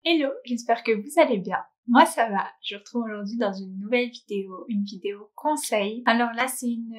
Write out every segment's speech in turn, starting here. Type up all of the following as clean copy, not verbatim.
Hello, j'espère que vous allez bien. Moi ça va, je vous retrouve aujourd'hui dans une nouvelle vidéo, une vidéo conseil. Alors là c'est une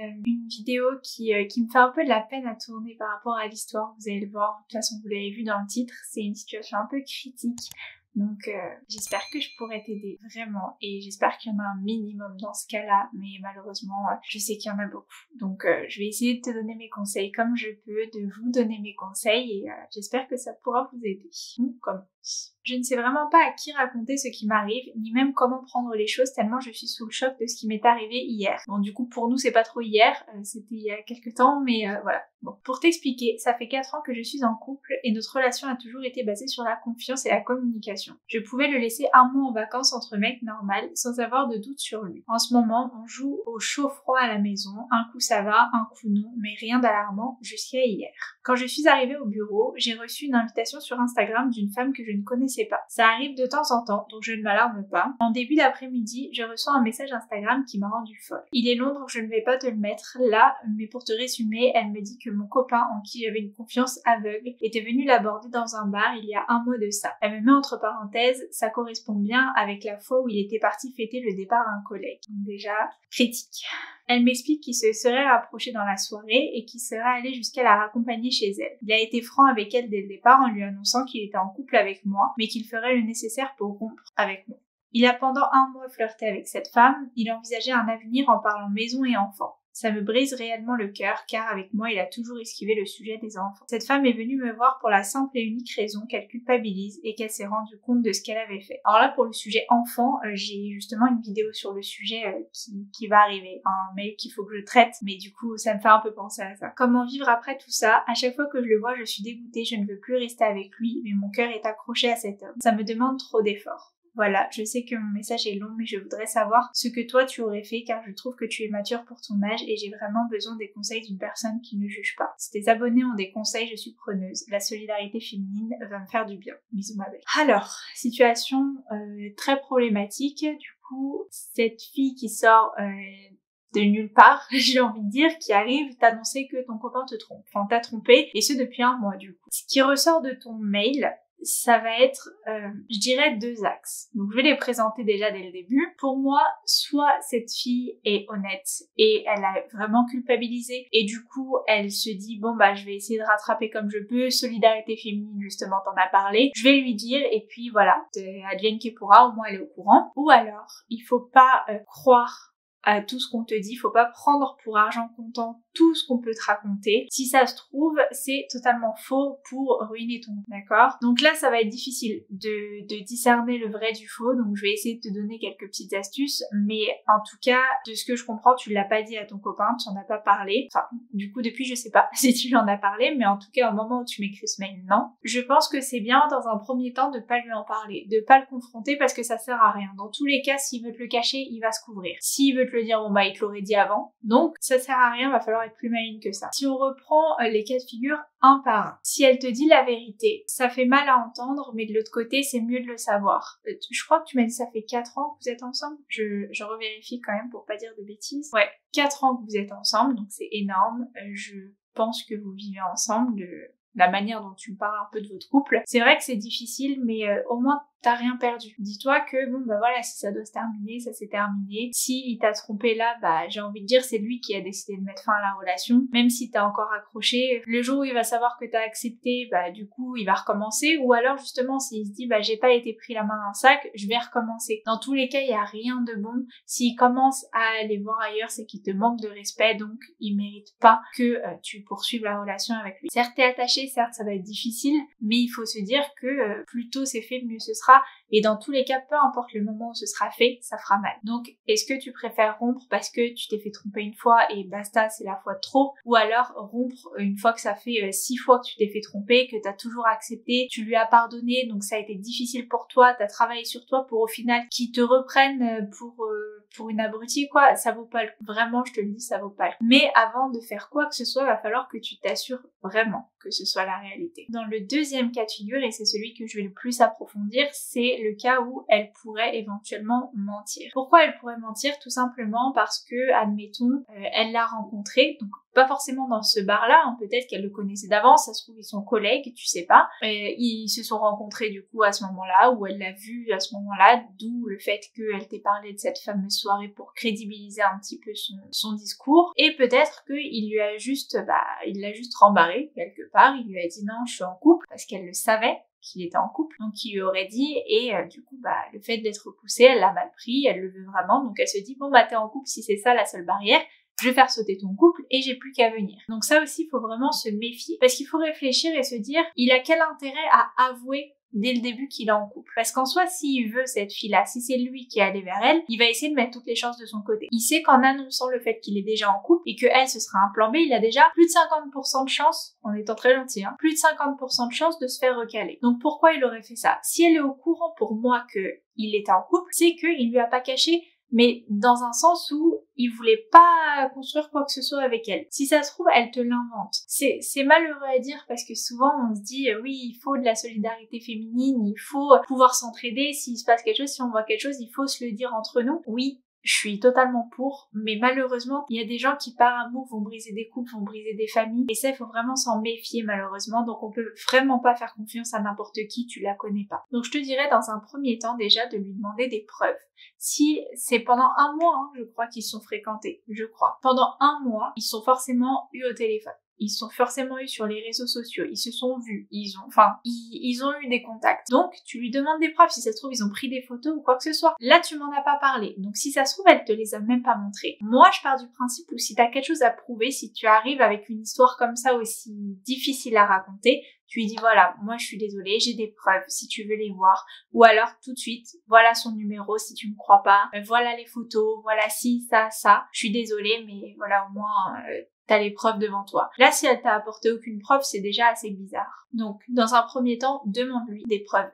vidéo qui me fait un peu de la peine à tourner par rapport à l'histoire, vous allez le voir, de toute façon vous l'avez vu dans le titre, c'est une situation un peu critique. Donc j'espère que je pourrai t'aider vraiment et j'espère qu'il y en a un minimum dans ce cas-là, mais malheureusement je sais qu'il y en a beaucoup. Donc je vais essayer de te donner mes conseils comme je peux, de vous donner mes conseils et j'espère que ça pourra vous aider. On commence. Je ne sais vraiment pas à qui raconter ce qui m'arrive, ni même comment prendre les choses tellement je suis sous le choc de ce qui m'est arrivé hier. Bon du coup pour nous c'est pas trop hier, c'était il y a quelques temps, mais voilà. Bon, pour t'expliquer, ça fait 4 ans que je suis en couple et notre relation a toujours été basée sur la confiance et la communication. Je pouvais le laisser un mois en vacances entre mecs normal sans avoir de doute sur lui. En ce moment, on joue au chaud-froid à la maison, un coup ça va, un coup non, mais rien d'alarmant jusqu'à hier. Quand je suis arrivée au bureau, j'ai reçu une invitation sur Instagram d'une femme que je ne connaissais pas. Ça arrive de temps en temps, donc je ne m'alarme pas. En début d'après-midi, je reçois un message Instagram qui m'a rendue folle. Il est long donc je ne vais pas te le mettre là, mais pour te résumer, elle me dit que mon copain en qui j'avais une confiance aveugle était venu l'aborder dans un bar il y a un mois de ça. Elle me met entre parenthèses, ça correspond bien avec la fois où il était parti fêter le départ d'un collègue. Donc déjà, critique. Elle m'explique qu'il se serait rapproché dans la soirée et qu'il serait allé jusqu'à la raccompagner chez elle. Il a été franc avec elle dès le départ en lui annonçant qu'il était en couple avec moi, mais qu'il ferait le nécessaire pour rompre avec moi. Il a pendant un mois flirté avec cette femme, il envisageait un avenir en parlant maison et enfants. Ça me brise réellement le cœur car avec moi il a toujours esquivé le sujet des enfants. Cette femme est venue me voir pour la simple et unique raison qu'elle culpabilise et qu'elle s'est rendue compte de ce qu'elle avait fait. Alors là pour le sujet enfant, j'ai justement une vidéo sur le sujet qui va arriver, un mail qu'il faut que je traite, mais du coup ça me fait un peu penser à ça. Comment vivre après tout ça? À chaque fois que je le vois je suis dégoûtée, je ne veux plus rester avec lui, mais mon cœur est accroché à cet homme. Ça me demande trop d'efforts. Voilà, je sais que mon message est long, mais je voudrais savoir ce que toi tu aurais fait car je trouve que tu es mature pour ton âge et j'ai vraiment besoin des conseils d'une personne qui ne juge pas. Si tes abonnés ont des conseils, je suis preneuse. La solidarité féminine va me faire du bien. Bisous ma belle. Alors, situation très problématique. Du coup, cette fille qui sort de nulle part, j'ai envie de dire, qui arrive t'annoncer que ton copain te trompe. Enfin, t'a trompé, et ce depuis un mois du coup. Ce qui ressort de ton mail, ça va être, je dirais, 2 axes. Donc je vais les présenter déjà dès le début. Pour moi, soit cette fille est honnête et elle a vraiment culpabilisé et du coup elle se dit bon bah je vais essayer de rattraper comme je peux, solidarité féminine justement t'en as parlé, je vais lui dire et puis voilà, advienne que pourra, au moins elle est au courant. Ou alors, il faut pas croire à tout ce qu'on te dit, faut pas prendre pour argent comptant tout ce qu'on peut te raconter. Si ça se trouve, c'est totalement faux pour ruiner ton couple, d'accord? Donc là, ça va être difficile de discerner le vrai du faux, donc je vais essayer de te donner quelques petites astuces, mais en tout cas, de ce que je comprends, tu l'as pas dit à ton copain, tu en as pas parlé. Enfin, du coup, depuis, je sais pas si tu lui en as parlé, mais en tout cas, au moment où tu m'écris ce mail, non. Je pense que c'est bien, dans un premier temps, de pas lui en parler, de pas le confronter parce que ça sert à rien. Dans tous les cas, s'il veut te le cacher, il va se couvrir. S'il veut te le dire, bon bah, il te l'aurait dit avant. Donc, ça sert à rien, va falloir être plus maligne que ça. Si on reprend les cas de figure un par un, si elle te dit la vérité, ça fait mal à entendre, mais de l'autre côté, c'est mieux de le savoir. Je crois que tu m'as dit ça fait 4 ans que vous êtes ensemble. Je revérifie quand même pour pas dire de bêtises. Ouais, 4 ans que vous êtes ensemble, donc c'est énorme. Je pense que vous vivez ensemble, la manière dont tu me parles un peu de votre couple. C'est vrai que c'est difficile, mais au moins t'as rien perdu. Dis-toi que bon bah voilà, si ça doit se terminer, ça s'est terminé. Si il t'a trompé là, bah j'ai envie de dire c'est lui qui a décidé de mettre fin à la relation. Même si t'as encore accroché, le jour où il va savoir que t'as accepté, bah du coup il va recommencer. Ou alors justement s'il se dit bah j'ai pas été pris la main dans le sac, je vais recommencer. Dans tous les cas, il y a rien de bon. S'il commence à aller voir ailleurs, c'est qu'il te manque de respect, donc il mérite pas que tu poursuives la relation avec lui. Certes t'es attaché, certes ça va être difficile, mais il faut se dire que plus tôt c'est fait, mieux ce sera. Et dans tous les cas, peu importe le moment où ce sera fait, ça fera mal. Donc, est-ce que tu préfères rompre parce que tu t'es fait tromper une fois et basta, c'est la fois de trop? Ou alors rompre une fois que ça fait 6 fois que tu t'es fait tromper, que t'as toujours accepté, tu lui as pardonné, donc ça a été difficile pour toi, t'as travaillé sur toi pour au final qu'ils te reprennent pour une abrutie, quoi, ça vaut pas le coup. Vraiment, je te le dis, ça vaut pas le coup. Mais avant de faire quoi que ce soit, il va falloir que tu t'assures vraiment. que ce soit la réalité. Dans le deuxième cas de figure, et c'est celui que je vais le plus approfondir, c'est le cas où elle pourrait éventuellement mentir. Pourquoi elle pourrait mentir? Tout simplement parce que, admettons, elle l'a rencontré, donc pas forcément dans ce bar-là, hein, peut-être qu'elle le connaissait d'avance, ça se trouve ils sont collègues, tu sais pas. Ils se sont rencontrés du coup à ce moment-là, ou elle l'a vu à ce moment-là, d'où le fait qu'elle t'ait parlé de cette fameuse soirée pour crédibiliser un petit peu son discours. Et peut-être qu'il lui a juste, il l'a juste rembarré quelque part, il lui a dit non, je suis en couple, parce qu'elle le savait qu'il était en couple, donc il lui aurait dit, et du coup le fait d'être repoussée, elle l'a mal pris, elle le veut vraiment, donc elle se dit bon t'es en couple, si c'est ça la seule barrière, je vais faire sauter ton couple et j'ai plus qu'à venir. Donc ça aussi, il faut vraiment se méfier. Parce qu'il faut réfléchir et se dire, il a quel intérêt à avouer dès le début qu'il est en couple? Parce qu'en soi, s'il veut cette fille-là, si c'est lui qui est allé vers elle, il va essayer de mettre toutes les chances de son côté. Il sait qu'en annonçant le fait qu'il est déjà en couple et que elle, ce sera un plan B, il a déjà plus de 50% de chance, en étant très gentil, hein, plus de 50% de chance de se faire recaler. Donc pourquoi il aurait fait ça? Si elle est au courant pour moi que il était en couple, c'est qu'il lui a pas caché, mais dans un sens où il voulait pas construire quoi que ce soit avec elle. Si ça se trouve, elle te l'invente. C'est malheureux à dire parce que souvent on se dit oui, il faut de la solidarité féminine, il faut pouvoir s'entraider, s'il se passe quelque chose, si on voit quelque chose, il faut se le dire entre nous. Oui, je suis totalement pour, mais malheureusement, il y a des gens qui par amour vont briser des couples, vont briser des familles, et ça, il faut vraiment s'en méfier malheureusement, donc on peut vraiment pas faire confiance à n'importe qui, tu la connais pas. Donc je te dirais dans un premier temps déjà de lui demander des preuves. Si c'est pendant un mois, hein, je crois qu'ils se sont fréquentés, je crois. Pendant un mois, ils sont forcément eu au téléphone. Ils se sont forcément eu sur les réseaux sociaux, ils se sont vus, ils ont eu des contacts. Donc, tu lui demandes des preuves, si ça se trouve, ils ont pris des photos ou quoi que ce soit. Là, tu m'en as pas parlé. Donc, si ça se trouve, elle te les a même pas montrées. Moi, je pars du principe où si t'as quelque chose à prouver, si tu arrives avec une histoire comme ça aussi difficile à raconter, tu lui dis voilà, moi je suis désolée, j'ai des preuves si tu veux les voir. Ou alors tout de suite, voilà son numéro si tu me crois pas, voilà les photos, voilà ci, ça. Je suis désolée, mais voilà au moins t'as les preuves devant toi. Là, si elle t'a apporté aucune preuve, c'est déjà assez bizarre. Donc, dans un premier temps, demande-lui des preuves.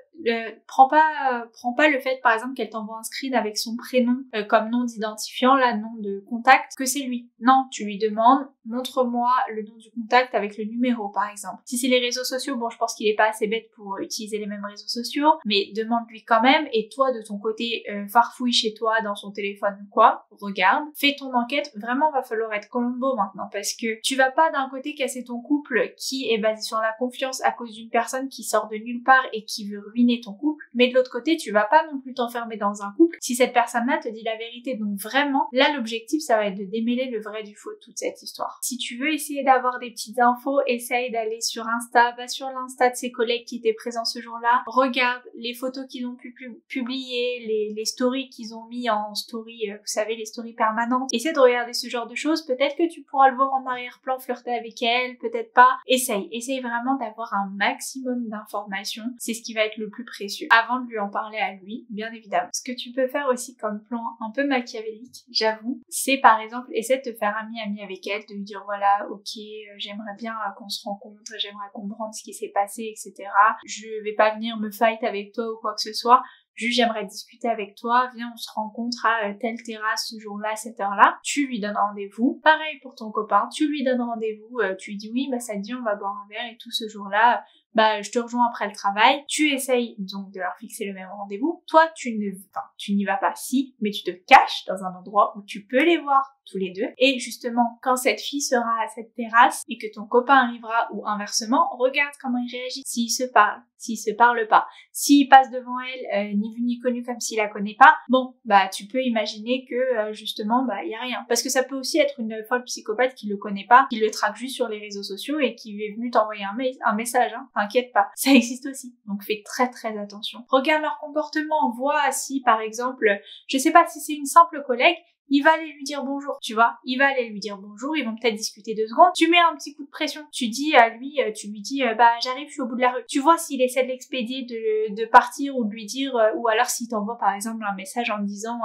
Prends pas le fait, par exemple, qu'elle t'envoie un screen avec son prénom comme nom d'identifiant, là, nom de contact, que c'est lui. Non, tu lui demandes, montre-moi le nom du contact avec le numéro, par exemple. Si c'est les réseaux sociaux, bon, je pense qu'il est pas assez bête pour utiliser les mêmes réseaux sociaux, mais demande-lui quand même, et toi, de ton côté, farfouille chez toi, dans son téléphone ou quoi, regarde, fais ton enquête. Vraiment, va falloir être Columbo maintenant, parce que tu vas pas d'un côté casser ton couple qui est basé sur la confiance à cause d'une personne qui sort de nulle part et qui veut ruiner ton couple, mais de l'autre côté, tu vas pas non plus t'enfermer dans un couple si cette personne-là te dit la vérité. Donc vraiment, là, l'objectif, ça va être de démêler le vrai du faux de toute cette histoire. Si tu veux essayer d'avoir des petites infos, essaye d'aller sur Insta, va sur l'Insta de ses collègues qui étaient présents ce jour-là, regarde les photos qu'ils ont pu publier, les stories qu'ils ont mis en story, vous savez, les stories permanentes. Essaie de regarder ce genre de choses, peut-être que tu pourras le voir en arrière-plan, flirter avec elle, peut-être pas. Essaye vraiment d'avoir un maximum d'informations, c'est ce qui va être le plus précieux, avant de lui en parler à lui, bien évidemment. Ce que tu peux faire aussi comme plan un peu machiavélique, j'avoue, c'est par exemple, essaie de te faire ami avec elle, de lui dire voilà, ok, j'aimerais bien qu'on se rencontre, j'aimerais comprendre ce qui s'est passé, etc. Je vais pas venir me fight avec toi ou quoi que ce soit, juste j'aimerais discuter avec toi, viens on se rencontre à telle terrasse ce jour-là, à cette heure-là, tu lui donnes rendez-vous. Pareil pour ton copain, tu lui donnes rendez-vous, tu lui dis oui, ça te dit on va boire un verre et tout ce jour-là, je te rejoins après le travail, tu essayes donc de leur fixer le même rendez-vous. Toi, tu n'y vas pas si, mais tu te caches dans un endroit où tu peux les voir tous les deux. Et justement, quand cette fille sera à cette terrasse et que ton copain arrivera ou inversement, regarde comment il réagit. S'il se parle, s'il se parle pas, s'il passe devant elle, ni vu ni connu comme s'il la connaît pas, bon, tu peux imaginer que justement, y a rien. Parce que ça peut aussi être une folle psychopathe qui le connaît pas, qui le traque juste sur les réseaux sociaux et qui est venu t'envoyer un message, hein. T'inquiète pas, ça existe aussi. Donc fais très très attention. Regarde leur comportement, vois si par exemple, je sais pas si c'est une simple collègue, il va aller lui dire bonjour, tu vois, il va aller lui dire bonjour, ils vont peut-être discuter 2 secondes, tu mets un petit coup de pression, tu dis à lui, tu lui dis j'arrive, je suis au bout de la rue, tu vois s'il essaie de l'expédier, de partir ou de lui dire, ou alors s'il t'envoie par exemple un message en me disant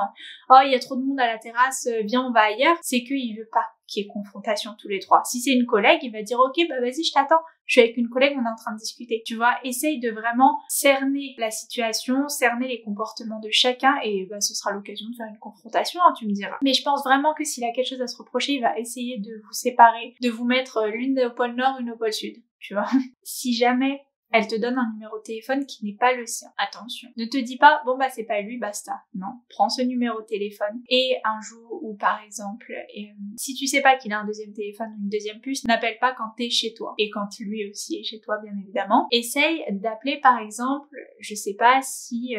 oh il y a trop de monde à la terrasse, viens on va ailleurs, c'est qu'il veut pas qu'il y ait confrontation tous les trois. Si c'est une collègue, il va dire ok vas-y je t'attends, je suis avec une collègue, on est en train de discuter. Tu vois, essaye de vraiment cerner la situation, cerner les comportements de chacun et ce sera l'occasion de faire une confrontation, hein, tu me diras. Mais je pense vraiment que s'il a quelque chose à se reprocher, il va essayer de vous séparer, de vous mettre l'une au pôle nord, une au pôle sud. tu vois. Si jamais elle te donne un numéro de téléphone qui n'est pas le sien, attention. Ne te dis pas, bon bah c'est pas lui, basta. Non, prends ce numéro de téléphone et un jour où par exemple, si tu sais pas qu'il a un deuxième téléphone ou une deuxième puce, n'appelle pas quand t'es chez toi. Et quand lui aussi est chez toi, bien évidemment. Essaye d'appeler par exemple, je sais pas si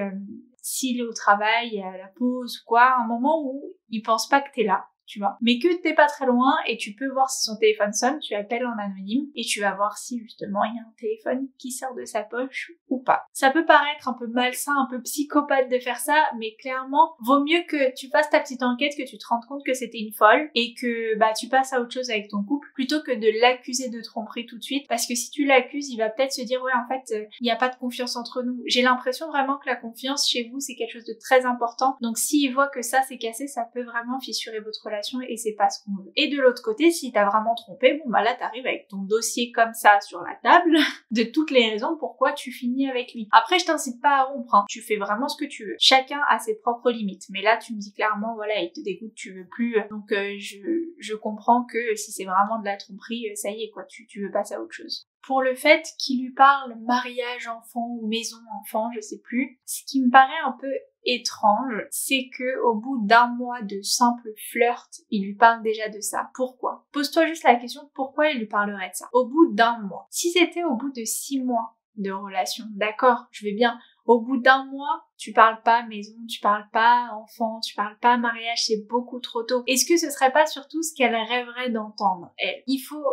s'il est au travail, à la pause ou quoi, un moment où il pense pas que t'es là. Tu vois. Mais que t'es pas très loin et tu peux voir si son téléphone sonne, tu appelles en anonyme et tu vas voir si justement il y a un téléphone qui sort de sa poche ou pas. Ça peut paraître un peu malsain, un peu psychopathe de faire ça, mais clairement, vaut mieux que tu fasses ta petite enquête, que tu te rendes compte que c'était une folle et que bah tu passes à autre chose avec ton couple plutôt que de l'accuser de tromperie tout de suite, parce que si tu l'accuses, il va peut-être se dire ouais en fait il n'y a pas de confiance entre nous. J'ai l'impression vraiment que la confiance chez vous c'est quelque chose de très important, donc s'il voit que ça c'est cassé, ça peut vraiment fissurer votre relation et c'est pas ce qu'on veut. Et de l'autre côté, si t'as vraiment trompé, bon bah là t'arrives avec ton dossier comme ça sur la table de toutes les raisons pourquoi tu finis avec lui. Après je t'incite pas à rompre, hein. Tu fais vraiment ce que tu veux. Chacun a ses propres limites. Mais là tu me dis clairement voilà il te dégoûte, tu veux plus. Donc je comprends que si c'est vraiment de la tromperie, ça y est quoi, tu veux passer à autre chose. Pour le fait qu'il lui parle mariage enfant ou maison enfant, je sais plus, ce qui me paraît un peu étrange, c'est que au bout d'un mois de simple flirt, il lui parle déjà de ça. Pourquoi? Pose-toi juste la question, pourquoi il lui parlerait de ça? Au bout d'un mois. Si c'était au bout de 6 mois de relation, d'accord, je vais bien. Au bout d'un mois, tu parles pas maison, tu parles pas enfant, tu parles pas mariage, c'est beaucoup trop tôt. Est-ce que ce serait pas surtout ce qu'elle rêverait d'entendre, elle? Il faut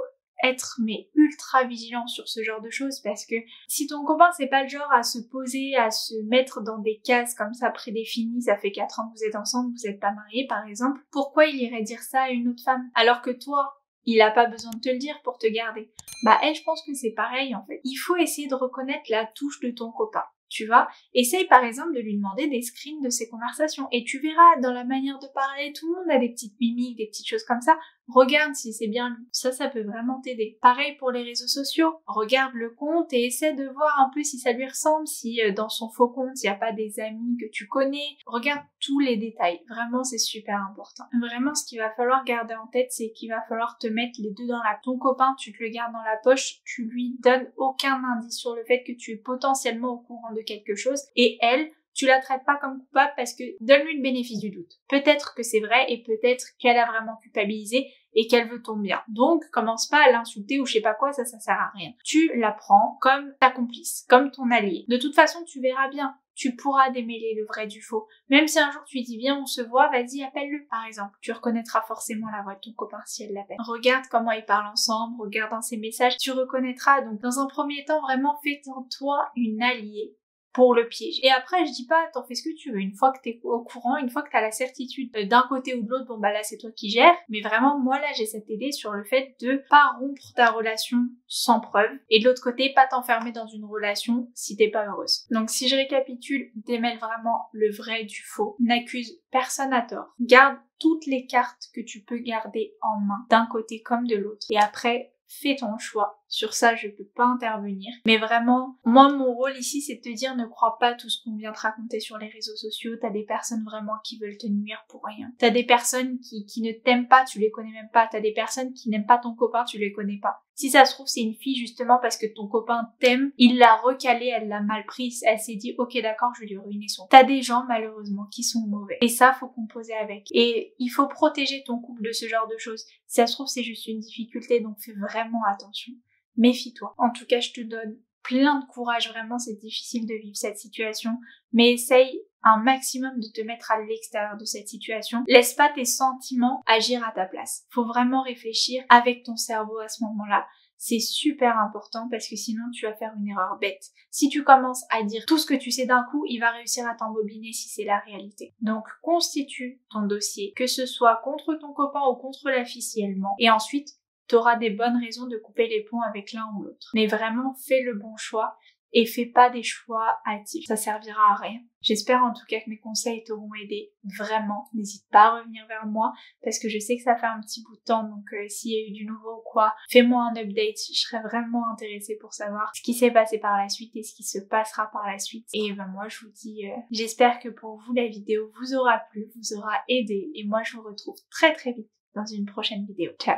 être mais ultra vigilant sur ce genre de choses, parce que si ton copain c'est pas le genre à se poser, à se mettre dans des cases comme ça prédéfinies, ça fait 4 ans que vous êtes ensemble, vous êtes pas mariés par exemple, pourquoi il irait dire ça à une autre femme alors que toi il a pas besoin de te le dire pour te garder? Bah elle, je pense que c'est pareil en fait. Il faut essayer de reconnaître la touche de ton copain. Tu vois, essaye par exemple de lui demander des screens de ses conversations et tu verras dans la manière de parler, tout le monde a des petites mimiques, des petites choses comme ça. Regarde si c'est bien lui. Ça peut vraiment t'aider. Pareil pour les réseaux sociaux. Regarde le compte et essaie de voir un peu si ça lui ressemble, si dans son faux compte, il n'y a pas des amis que tu connais. Regarde tous les détails. Vraiment, c'est super important. Vraiment, ce qu'il va falloir garder en tête, c'est qu'il va falloir te mettre les deux dans la... Ton copain, tu te le gardes dans la poche, tu lui donnes aucun indice sur le fait que tu es potentiellement au courant de quelque chose. Et elle, tu la traites pas comme coupable parce que donne-lui le bénéfice du doute. Peut-être que c'est vrai et peut-être qu'elle a vraiment culpabilisé et qu'elle veut ton bien. Donc, commence pas à l'insulter ou je sais pas quoi, ça sert à rien. Tu la prends comme ta complice, comme ton allié. De toute façon, tu verras bien. Tu pourras démêler le vrai du faux. Même si un jour tu lui dis viens on se voit, vas-y appelle-le par exemple. Tu reconnaîtras forcément la voix de ton copain si elle l'appelle. Regarde comment ils parlent ensemble, regarde dans ses messages, tu reconnaîtras. Donc dans un premier temps, vraiment fais en toi une alliée pour le piège. Et après, je dis pas, t'en fais ce que tu veux. Une fois que t'es au courant, une fois que t'as la certitude d'un côté ou de l'autre, bon bah là c'est toi qui gères. Mais vraiment, moi là j'ai cette idée sur le fait de pas rompre ta relation sans preuve. Et de l'autre côté, pas t'enfermer dans une relation si t'es pas heureuse. Donc si je récapitule, démêle vraiment le vrai du faux. N'accuse personne à tort. Garde toutes les cartes que tu peux garder en main, d'un côté comme de l'autre. Et après, fais ton choix. Sur ça, je peux pas intervenir. Mais vraiment, moi, mon rôle ici, c'est de te dire, ne crois pas tout ce qu'on vient te raconter sur les réseaux sociaux. T'as des personnes vraiment qui veulent te nuire pour rien. T'as des personnes qui ne t'aiment pas, tu les connais même pas. T'as des personnes qui n'aiment pas ton copain, tu les connais pas. Si ça se trouve, c'est une fille justement parce que ton copain t'aime, il l'a recalée, elle l'a mal prise, elle s'est dit, ok d'accord, je vais lui ruiner son. T'as des gens, malheureusement, qui sont mauvais. Et ça, faut composer avec. Et il faut protéger ton couple de ce genre de choses. Si ça se trouve, c'est juste une difficulté, donc fais vraiment attention. Méfie-toi. En tout cas, je te donne plein de courage. Vraiment, c'est difficile de vivre cette situation, mais essaye un maximum de te mettre à l'extérieur de cette situation. Laisse pas tes sentiments agir à ta place. Faut vraiment réfléchir avec ton cerveau à ce moment-là. C'est super important parce que sinon tu vas faire une erreur bête. Si tu commences à dire tout ce que tu sais d'un coup, il va réussir à t'embobiner si c'est la réalité. Donc constitue ton dossier, que ce soit contre ton copain ou contre la fille si elle ment. Et ensuite, t'auras des bonnes raisons de couper les ponts avec l'un ou l'autre. Mais vraiment, fais le bon choix et fais pas des choix hâtifs. Ça servira à rien. J'espère en tout cas que mes conseils t'auront aidé. Vraiment, n'hésite pas à revenir vers moi parce que je sais que ça fait un petit bout de temps. Donc s'il y a eu du nouveau ou quoi, fais-moi un update. Je serais vraiment intéressée pour savoir ce qui s'est passé par la suite et ce qui se passera par la suite. Et ben moi, je vous dis, j'espère que pour vous, la vidéo vous aura plu, vous aura aidé. Et moi, je vous retrouve très très vite dans une prochaine vidéo. Ciao!